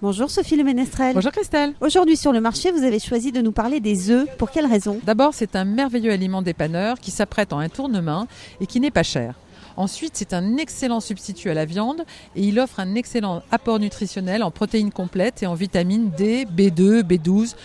Bonjour Sophie Le Ménestrel. Bonjour Christelle. Aujourd'hui sur le marché, vous avez choisi de nous parler des œufs. Pour quelle raison ? D'abord, c'est un merveilleux aliment dépanneur qui s'apprête en un tournement et qui n'est pas cher. Ensuite, c'est un excellent substitut à la viande et il offre un excellent apport nutritionnel en protéines complètes et en vitamines D, B2, B12.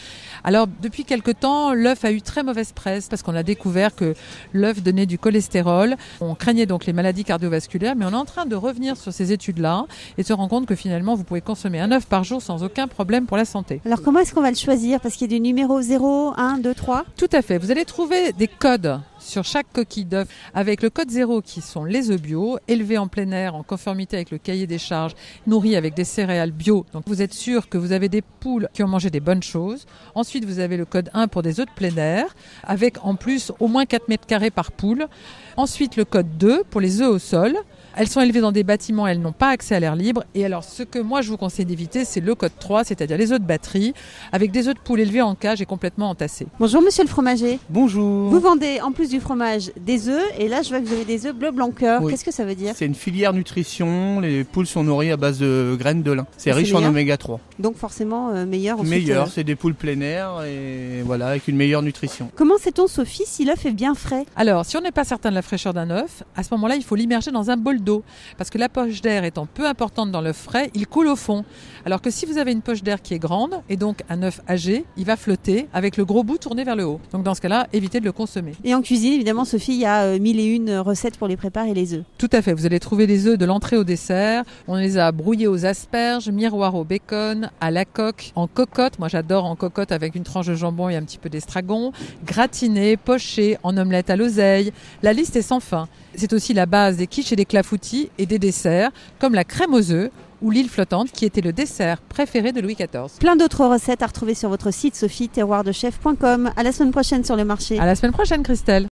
Alors, depuis quelque temps, l'œuf a eu très mauvaise presse parce qu'on a découvert que l'œuf donnait du cholestérol. On craignait donc les maladies cardiovasculaires, mais on est en train de revenir sur ces études-là et de se rendre compte que finalement, vous pouvez consommer un œuf par jour sans aucun problème pour la santé. Alors, comment est-ce qu'on va le choisir ? Parce qu'il y a du numéro 0, 1, 2, 3 ? Tout à fait. Vous allez trouver des codes sur chaque coquille d'œuf avec le code 0 qui sont les œufs bio, élevés en plein air en conformité avec le cahier des charges, nourris avec des céréales bio. Donc vous êtes sûr que vous avez des poules qui ont mangé des bonnes choses. Ensuite, vous avez le code 1 pour des œufs de plein air avec en plus au moins 4 mètres carrés par poule. Ensuite, le code 2 pour les œufs au sol. Elles sont élevées dans des bâtiments, elles n'ont pas accès à l'air libre. Et alors, ce que moi, je vous conseille d'éviter, c'est le code 3, c'est-à-dire les œufs de batterie, avec des œufs de poule élevés en cage et complètement entassés. Bonjour monsieur le fromager. Bonjour. Vous vendez en plus du fromage des œufs, et là je vois que vous avez des œufs bleu blanc cœur. Oui. Qu'est-ce que ça veut dire ? C'est une filière nutrition, les poules sont nourries à base de graines de lin. C'est riche en meilleur oméga 3. Donc forcément meilleur ensuite. Meilleur, c'est des poules plein air et voilà, avec une meilleure nutrition. Comment sait-on, Sophie, si l'œuf est bien frais ? Alors, si on n'est pas certain de la fraîcheur d'un œuf, à ce moment-là, il faut l'immerger dans un bol d'eau. Parce que la poche d'air étant peu importante dans l'œuf frais, il coule au fond. Alors que si vous avez une poche d'air qui est grande, et donc un œuf âgé, il va flotter avec le gros bout tourné vers le haut. Donc dans ce cas-là, évitez de le consommer. Et en cuisine, évidemment, Sophie, il y a 1001 recettes pour les préparer les œufs. Tout à fait, vous allez trouver les œufs de l'entrée au dessert. On les a brouillés aux asperges, miroirs au bacon, à la coque, en cocotte. Moi j'adore en cocotte avec une tranche de jambon et un petit peu d'estragon. Gratinés, pochés, en omelette à l'oseille. La liste est sans fin. C'est aussi la base des quiches et des clafoutis et des desserts, comme la crème aux œufs ou l'île flottante, qui était le dessert préféré de Louis XIV. Plein d'autres recettes à retrouver sur votre site sophie-terroirdechef.com. À la semaine prochaine sur le marché. À la semaine prochaine, Christelle.